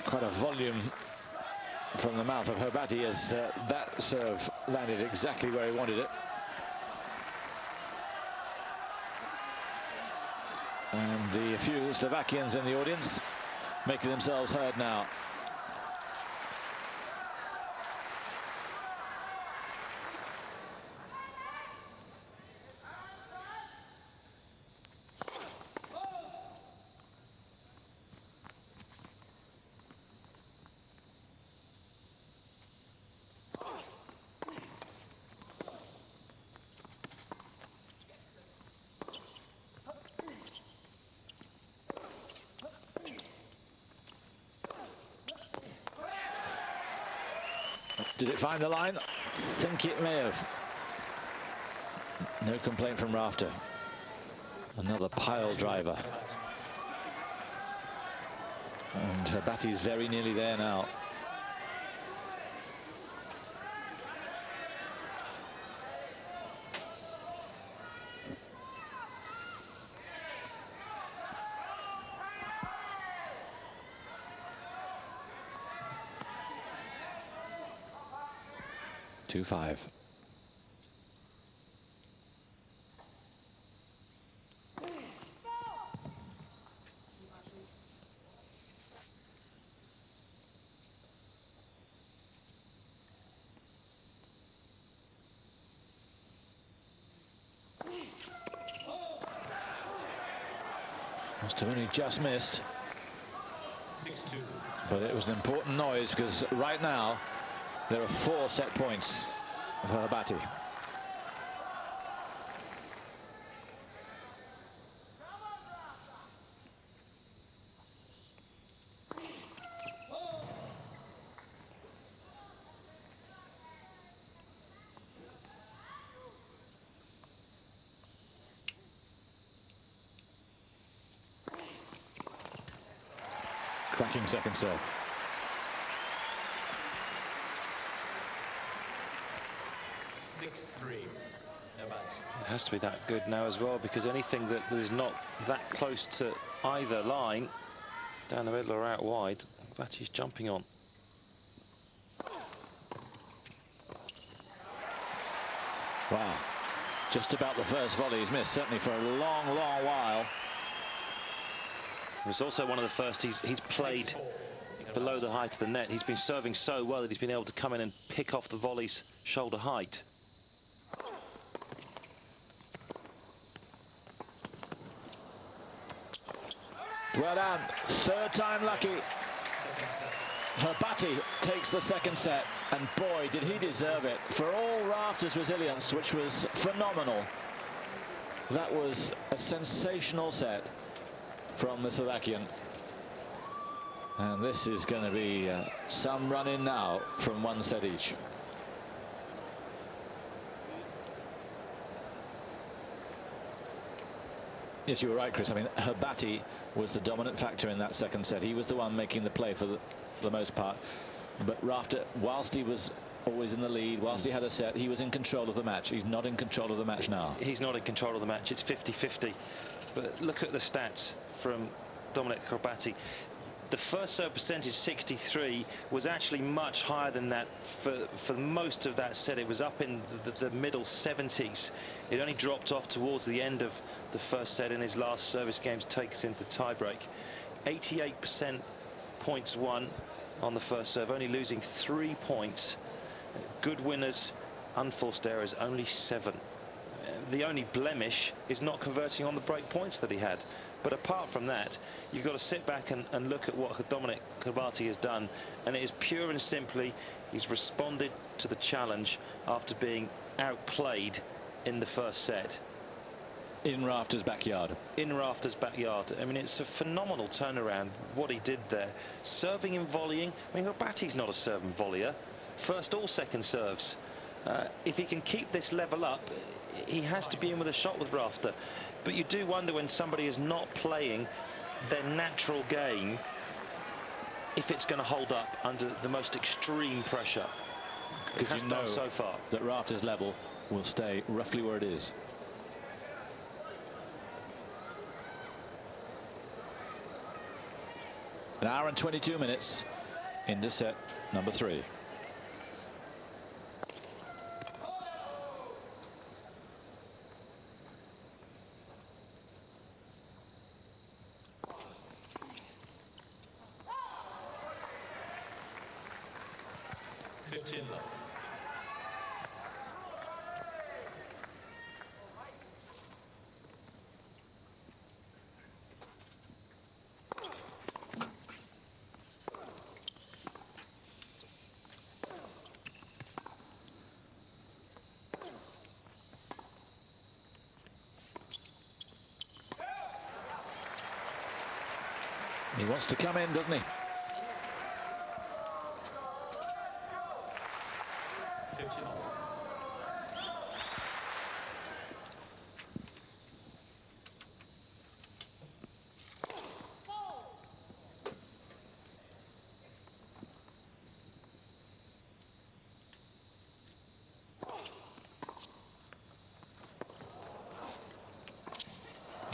Quite a volume from the mouth of hrbaty as that serve landed exactly where he wanted it. And the few Slovakians in the audience making themselves heard now. Did it find the line? I think it may have. No complaint from Rafter. Another pile driver. And hrbaty's very nearly there now. Two-5. Must have only just missed. 6-2. But it was an important noise because right now there are 4 set points for hrbaty. Cracking second serve. It has to be that good now as well, because anything that is not that close to either line, down the middle or out wide, hrbaty's jumping on. Wow. Just about the first volley he's missed, certainly for a long, long while. It was also one of the first he's played below the height of the net. He's been serving so well that he's been able to come in and pick off the volleys shoulder height. Well done. Third time lucky. hrbaty takes the second set, and boy, did he deserve it. For all Rafter's resilience, which was phenomenal. That was a sensational set from the Slovakian. And this is going to be some run in now from 1 set each. Yes, you were right, Chris. I mean, hrbaty was the dominant factor in that second set. He was the one making the play for the most part. But Rafter, whilst he was always in the lead, whilst he had a set, he was in control of the match. He's not in control of the match now. He's not in control of the match. It's 50-50. But look at the stats from Dominic hrbaty. The first serve percentage, 63, was actually much higher than that for most of that set. It was up in the middle 70s. It only dropped off towards the end of the first set in his last service game to take us into the tiebreak. 88% points won on the first serve, only losing 3 points. Good winners, unforced errors, only 7. The only blemish is not converting on the break points that he had. But apart from that, you've got to sit back and look at what Dominic hrbaty has done, and it is pure and simply he's responded to the challenge after being outplayed in the first set. In Rafter's backyard. In Rafter's backyard. I mean, it's a phenomenal turnaround, what he did there. Serving and volleying. I mean, hrbaty's not a serve and volleyer. First or second serves. If he can keep this level up, he has to be in with a shot with Rafter. But you do wonder, when somebody is not playing their natural game, if it's going to hold up under the most extreme pressure. It has done so far. That Rafter's level will stay roughly where it is. An hour and 22 minutes into set number 3. He wants to come in, doesn't he? 15 all.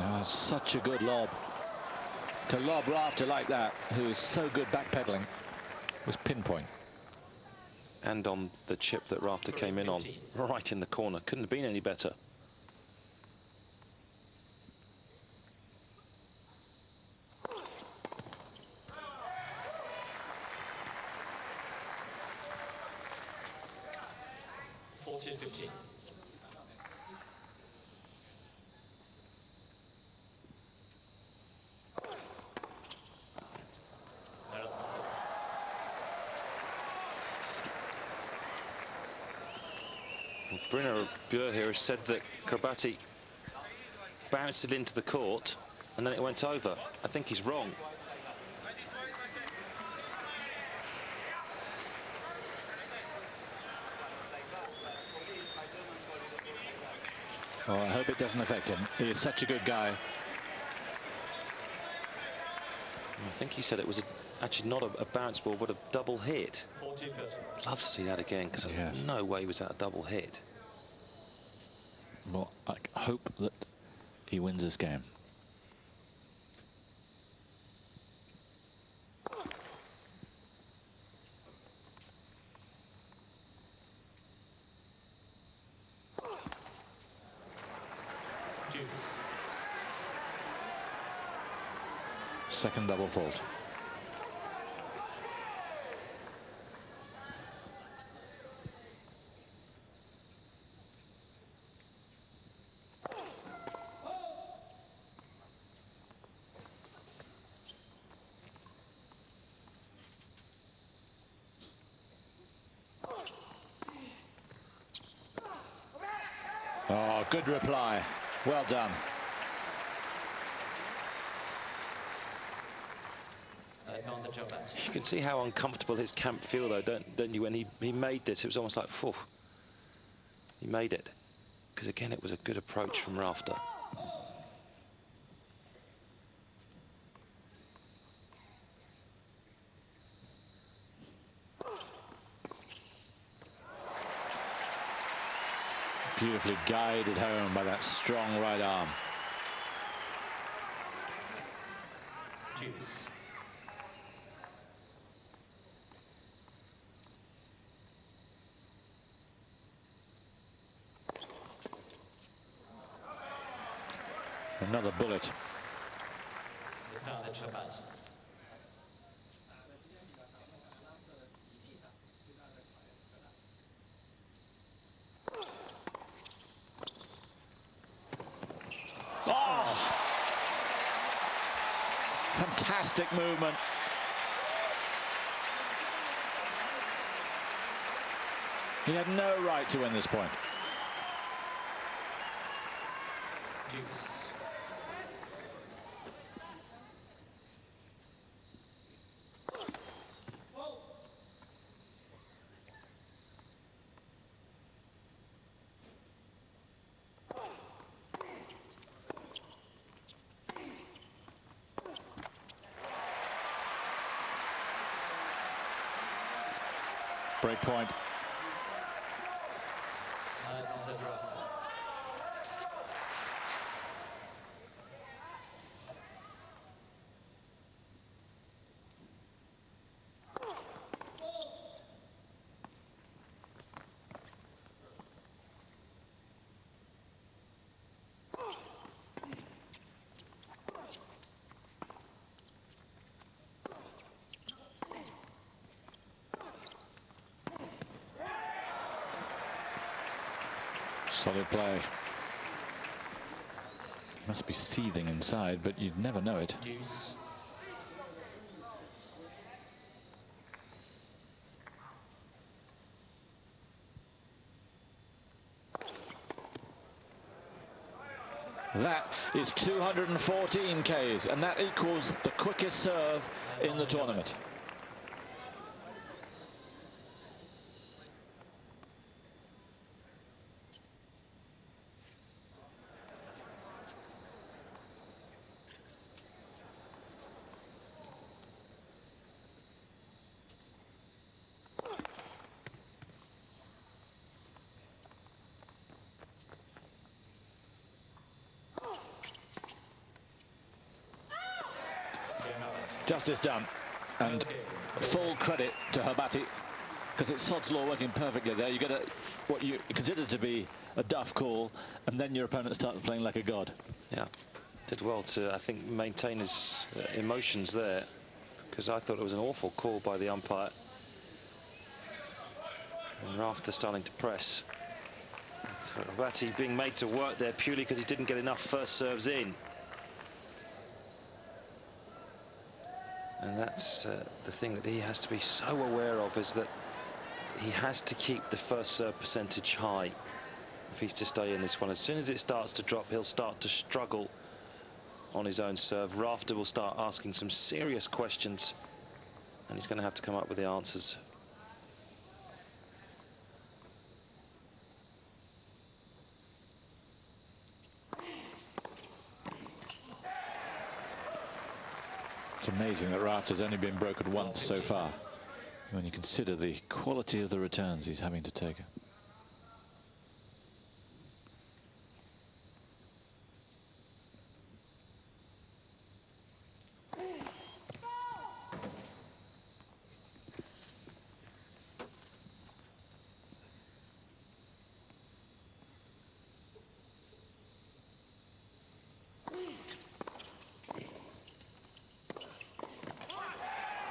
Oh, such a good lob. To lob Rafter like that, who is so good backpedaling, was pinpoint. And on the chip that Rafter came in on, right in the corner. Couldn't have been any better. Brynner Bure here has said that hrbaty bounced it into the court and then it went over. I think he's wrong. Oh, I hope it doesn't affect him. He is such a good guy. I think he said it was actually not a bounce ball, but a double hit. I'd love to see that again, because there's no way was that a double hit. Well, I hope that he wins this game. Second double fault. Oh, good reply. Well done. You can see how uncomfortable his camp feel, though, don't you? When he made this, it was almost like, phew, he made it. Because again, it was a good approach from Rafter. Beautifully guided home by that strong right arm. Juice. Another bullet. Oh! Fantastic movement. He had no right to win this point. Juice. Break point. Solid play. Must be seething inside, but you'd never know it. Deuce. That is 214 Ks, and that equals the quickest serve in the tournament. Justice done, and full credit to hrbaty, because it's sod's law working perfectly there. You get what you consider to be a duff call, and then your opponent starts playing like a god. Yeah, did well to, I think, maintain his emotions there, because I thought it was an awful call by the umpire. And Rafter starting to press. So hrbaty being made to work there purely because he didn't get enough first serves in. And that's the thing that he has to be so aware of, is that he has to keep the first serve percentage high if he's to stay in this one. As soon as it starts to drop, he'll start to struggle on his own serve. Rafter will start asking some serious questions, and he's going to have to come up with the answers. It's amazing that Rafter's only been broken once so far, when you consider the quality of the returns he's having to take.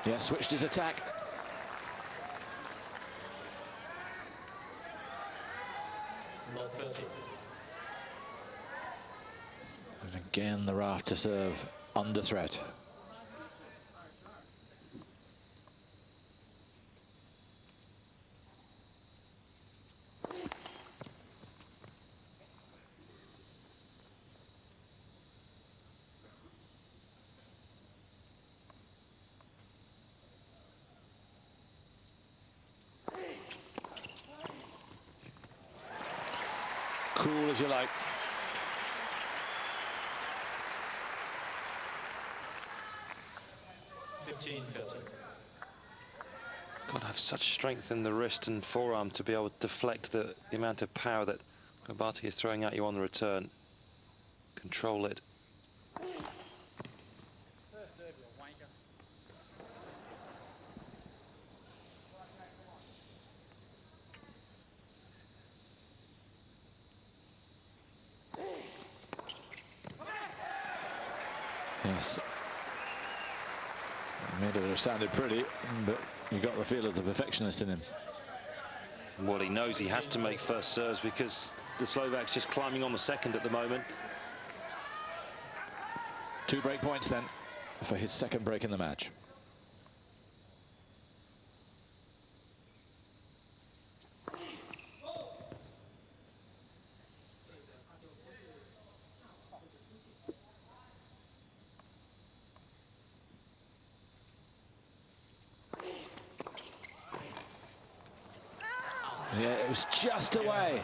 Yeah, switched his attack. Low 30. And again, the Rafter serve under threat. Cool as you like. Got to have such strength in the wrist and forearm to be able to deflect the amount of power that hrbaty is throwing at you on the return. Control it. Yes. It may have sounded pretty, but you got the feel of the perfectionist in him. Well, he knows he has to make first serves because the Slovak's just climbing on the second at the moment. 2 break points then for his second break in the match. Yeah, it was just away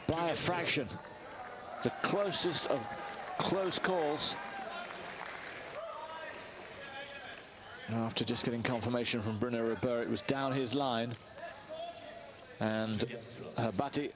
by a fraction. The closest of close calls. After just getting confirmation from Bruno Ribera, it was down his line, and hrbaty